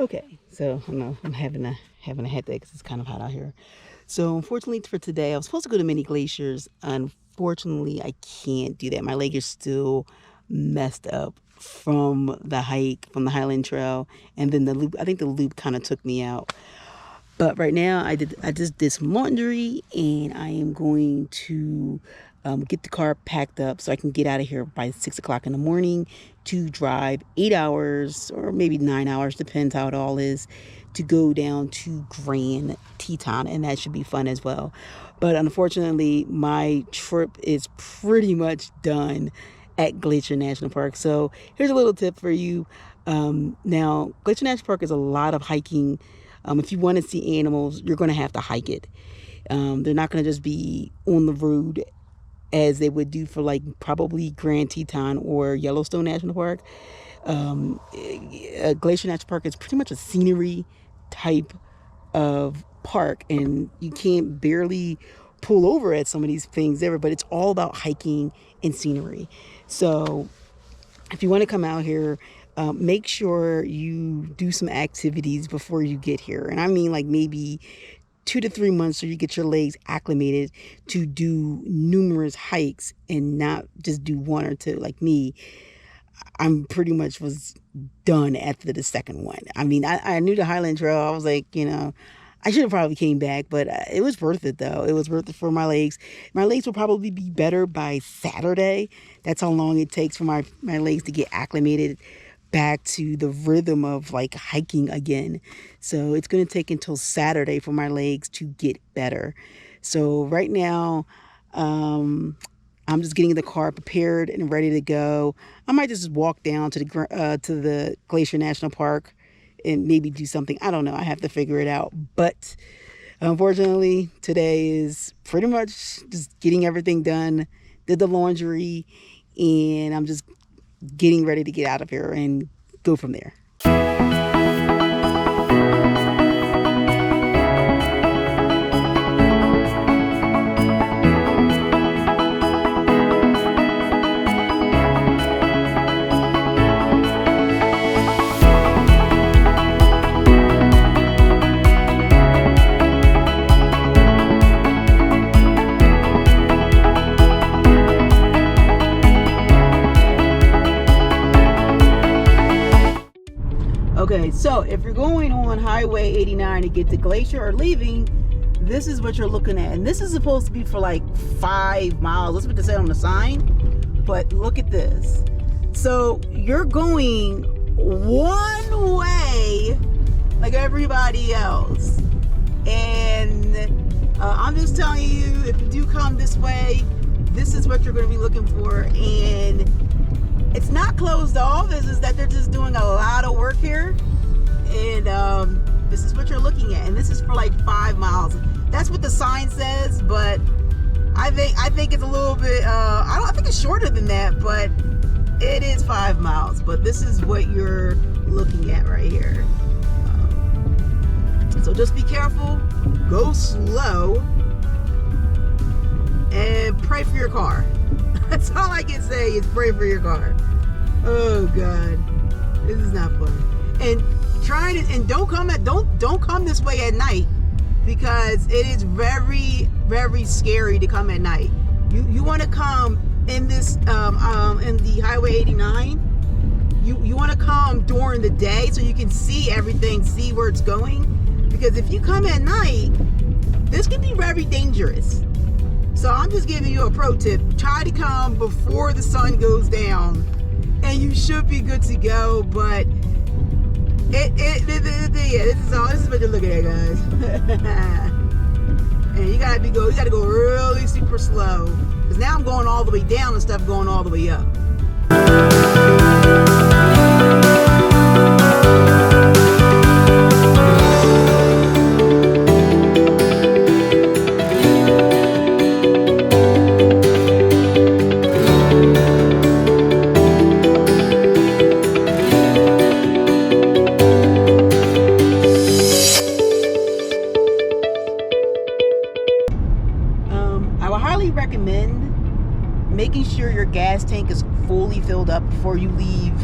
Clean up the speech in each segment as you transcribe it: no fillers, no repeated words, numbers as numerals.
Okay, so I know I'm having a headache because it's kind of hot out here. So unfortunately for today, I was supposed to go to mini glaciers. Unfortunately, I can't do that. My leg is still messed up from the hike, from the Highland Trail, and then the loop. I think the loop kind of took me out. But right now, I just did some laundry, and I am going to get the car packed up so I can get out of here by 6 o'clock in the morning to drive 8 hours or maybe 9 hours, depends how it all is, to go down to Grand Teton, and that should be fun as well. But unfortunately, my trip is pretty much done at Glacier National Park. So here's a little tip for you. Now, Glacier National Park is a lot of hiking. If you want to see animals, you're going to have to hike it. They're not going to just be on the road as they would do for like probably Grand Teton or Yellowstone National Park. Glacier National Park is pretty much a scenery type of park, and you can't barely pull over at some of these things ever, but it's all about hiking and scenery. So if you want to come out here, make sure you do some activities before you get here. And I mean like maybe 2 to 3 months so you get your legs acclimated to do numerous hikes and not just do one or two like me. I'm pretty much was done after the second one. I mean, I knew the Highland Trail. I was like, I should have probably came back, but it was worth it though. It was worth it for my legs. My legs will probably be better by Saturday. That's how long it takes for my legs to get acclimated back to the rhythm of like hiking again. So it's going to take until Saturday for my legs to get better. So right now, I'm just getting the car prepared and ready to go. I might just walk down to the Glacier National Park and maybe do something. I don't know. I have to figure it out. But unfortunately, today is pretty much just getting everything done. Did the laundry, and I'm just getting ready to get out of here and go from there. Okay, so if you're going on Highway 89 to get to Glacier or leaving, this is what you're looking at. And this is supposed to be for like 5 miles. That's what they said on the sign. But look at this. So you're going one way like everybody else. And I'm just telling you, if you do come this way, this is what you're going to be looking for. And it's not closed off. It's just that they're just doing a lot of work here. And this is what you're looking at. And this is for like 5 miles. That's what the sign says, but I think it's a little bit, I think it's shorter than that, but it is 5 miles. But this is what you're looking at right here. So just be careful, go slow, and pray for your car. That's all I can say is pray for your car. Oh God, this is not fun. And don't come this way at night, because it is very, very scary to come at night. You want to come in this in the Highway 89. You want to come during the day so you can see everything, see where it's going. Because if you come at night, this can be very dangerous. So I'm just giving you a pro tip. Try to come before the sun goes down, and you should be good to go. But this is what you're looking at, guys. And you gotta go really super slow, because now I'm going all the way down and stuff going all the way up. Recommend making sure your gas tank is fully filled up before you leave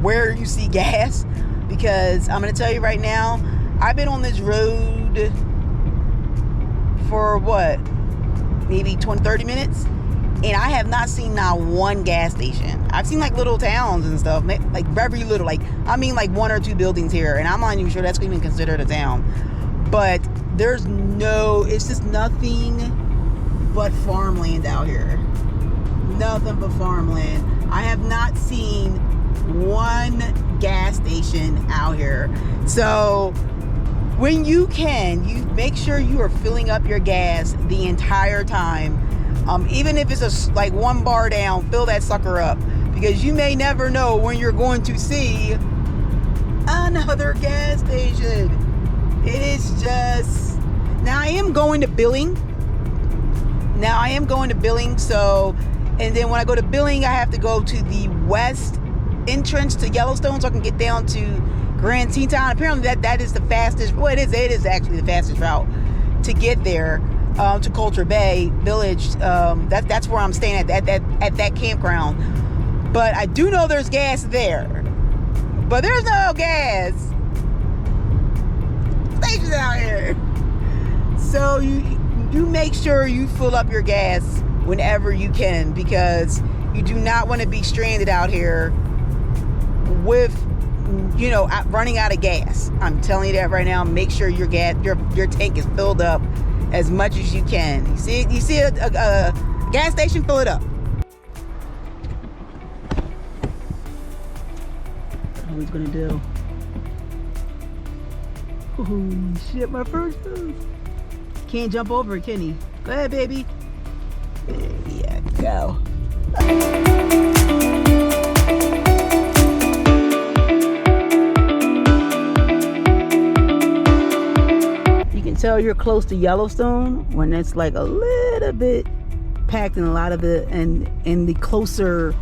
where you see gas. because I'm going to tell you right now, I've been on this road for what, maybe 20, 30 minutes, and I have not seen not one gas station. I've seen like little towns and stuff, like very little, like I mean like 1 or 2 buildings here, and I'm not even sure that's even considered a town. But there's it's just nothing but farmland out here. Nothing but farmland. I have not seen one gas station out here. So when you can, you make sure you are filling up your gas the entire time. Even if it's like 1 bar down, fill that sucker up, because you may never know when you're going to see another gas station. It is just, now I am going to Billing. So, and then when I go to Billing, I have to go to the west entrance to Yellowstone so I can get down to Grand Teton. Apparently that is the fastest, well, it is actually the fastest route to get there, to Culture Bay Village. That's where I'm staying at that campground. But I do know there's gas there, but there's no gas stations out here. So you make sure you fill up your gas whenever you can, because you do not want to be stranded out here with, running out of gas. I'm telling you that right now. Make sure your tank is filled up as much as you can. You see a gas station, fill it up. What he's gonna do? Oh shit! My first move. Can't jump over it, can he? Go ahead, baby. There you go. You can tell you're close to Yellowstone when it's like a little bit packed in a lot of in the closer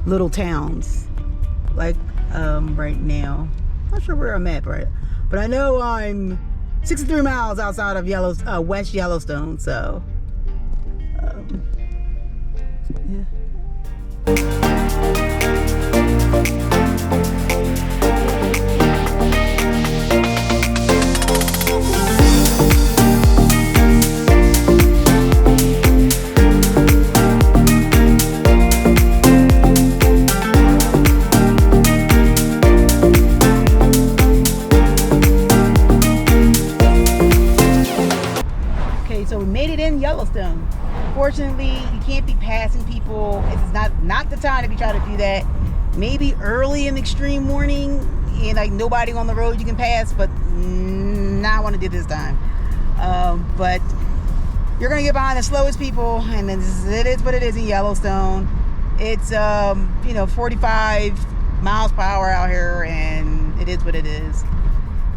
little towns. Like right now, not sure where I'm at, right? But I know I'm 63 miles outside of West Yellowstone, so yeah. So we made it in Yellowstone. Fortunately, you can't be passing people. It's not the time to be trying to do that. Maybe early in the extreme morning and like nobody on the road you can pass, but not want to do this time. But you're gonna get behind the slowest people, and it is what it is in Yellowstone. It's 45 miles per hour out here, and it is what it is.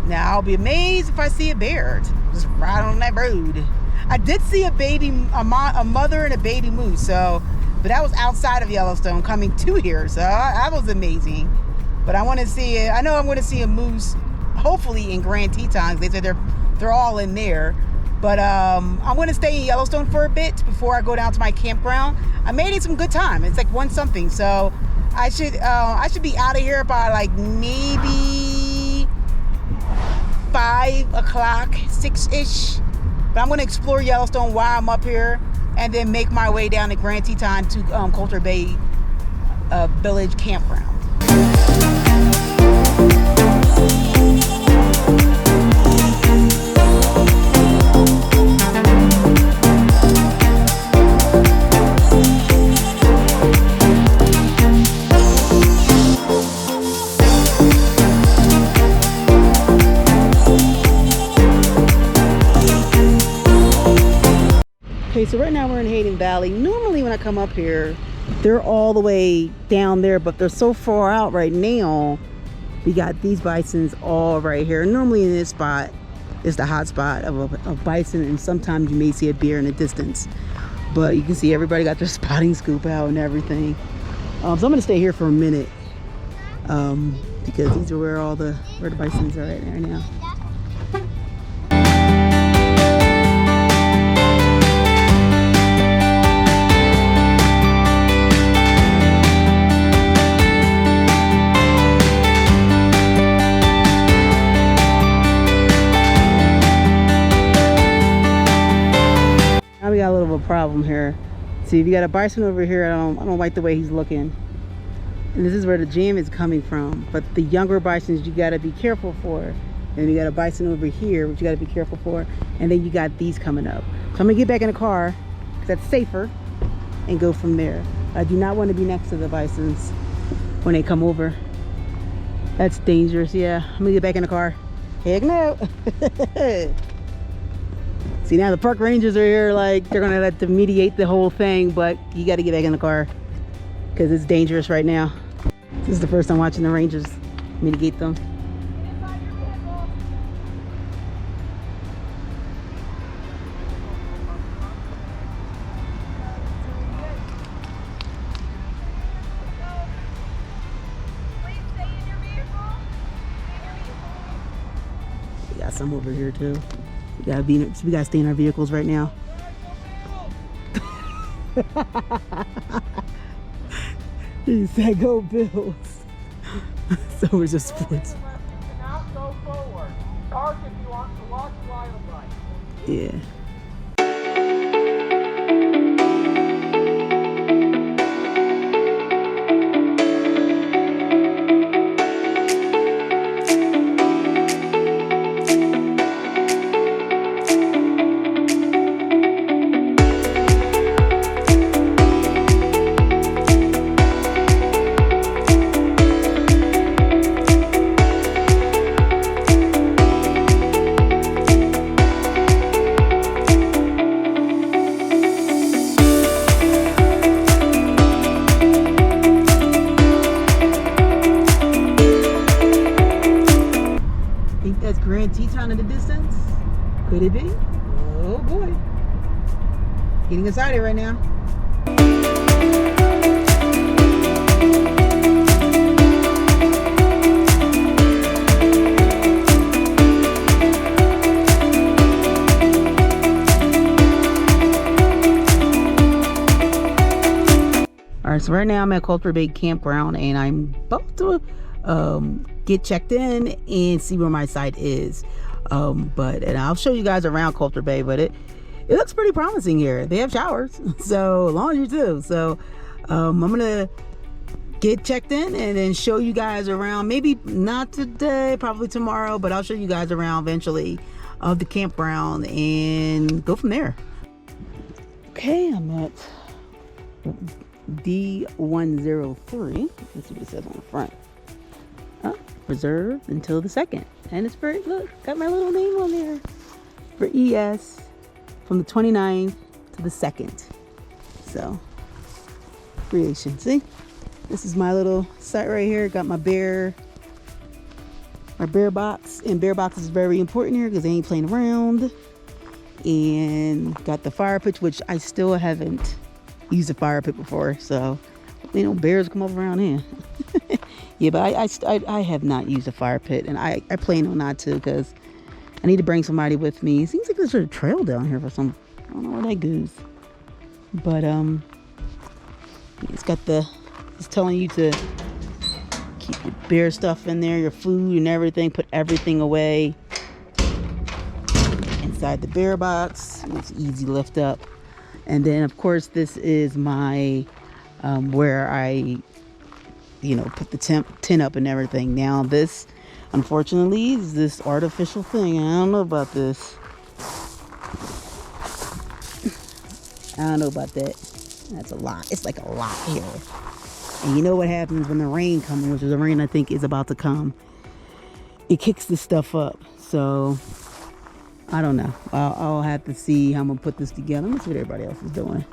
Now I'll be amazed if I see a bear just right on that road. I did see a mother and a baby moose, but that was outside of Yellowstone coming to here, so that was amazing. But I want to see it. I know I'm going to see a moose, hopefully in Grand Teton. They said they're all in there, but I'm going to stay in Yellowstone for a bit before I go down to my campground. I made it some good time. It's like 1 something, so I should be out of here by like maybe 5 o'clock, 6-ish. But I'm going to explore Yellowstone while I'm up here, and then make my way down to Grand Teton to Culture Bay Village Campground. Okay, so right now we're in Hayden Valley. Normally when I come up here, they're all the way down there, but they're so far out right now. We got these bisons all right here. Normally in this spot is the hot spot of bison, and sometimes you may see a deer in the distance. But you can see everybody got their spotting scoop out and everything. So I'm gonna stay here for a minute because these are where the bisons are right now. problem here. See, if you got a bison over here, I don't like the way he's looking. And this is where the jam is coming from. But the younger bisons you gotta be careful for. And you got a bison over here, which you gotta be careful for. And then you got these coming up. So I'm gonna get back in the car, because that's safer, and go from there. I do not want to be next to the bisons when they come over. That's dangerous. Yeah, I'm gonna get back in the car. Heck no. See, now the park rangers are here, like they're gonna have to mediate the whole thing, but you got to get back in the car because it's dangerous right now. This is the first time watching the rangers mitigate them. We got some over here too. We gotta stay in our vehicles right now. He said, "Go Bills." So we're just sports. Now go forward. Park if you want to watch wildlife. Yeah. That's Grand Teton in the distance. Could it be? Oh boy. Getting excited right now. Alright, so right now I'm at Culture Bay Campground and I'm about to get checked in and see where my site is. And I'll show you guys around Culture Bay, but it looks pretty promising here. They have showers, so laundry too. So I'm gonna get checked in and then show you guys around. Maybe not today, probably tomorrow, but I'll show you guys around eventually of the campground and go from there. Okay, I'm at D103. Let's see what it says on the front. Reserved until the 2nd, and it's very, look, got my little name on there for ES from the 29th to the 2nd. So creation, see, this is my little site right here. Got my bear box, and bear box is very important here because they ain't playing around. And got the fire pit, which I still haven't used a fire pit before, so you know, bears come up around here. Yeah, but I have not used a fire pit, and I plan on not to because I need to bring somebody with me. It seems like there's a trail down here for some, I don't know where that goes. But it's got it's telling you to keep your bear stuff in there, your food and everything, put everything away inside the bear box. It's easy lift up. And then of course this is my where I put the tent up and everything. Now this, unfortunately, is this artificial thing. I don't know about this. I don't know about that. That's a lot. It's like a lot here. And you know what happens when the rain comes, which is the rain I think is about to come. It kicks this stuff up. So I don't know. I'll have to see how I'm gonna put this together. Let me see what everybody else is doing.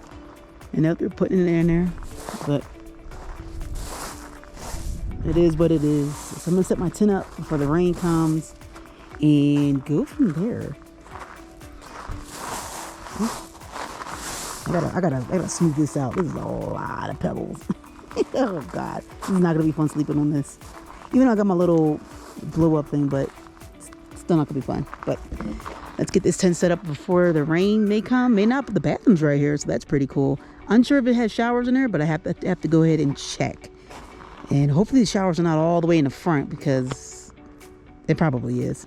And they're putting it in there, but it is what it is. So I'm gonna set my tent up before the rain comes and go from there. I gotta smooth this out. This is a lot of pebbles. Oh God, this is not gonna be fun sleeping on this. Even though I got my little blow up thing, but it's still not gonna be fun. But let's get this tent set up before the rain may come. May not, but the bathroom's right here, so that's pretty cool. Unsure if it has showers in there, but I have to go ahead and check. And hopefully the showers are not all the way in the front because it probably is.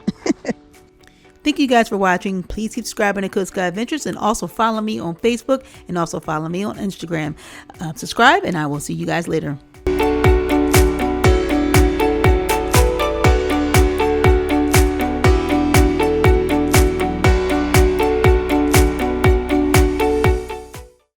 Thank you guys for watching. Please keep subscribing to Coast Guide Adventures and also follow me on Facebook and also follow me on Instagram. Subscribe and I will see you guys later.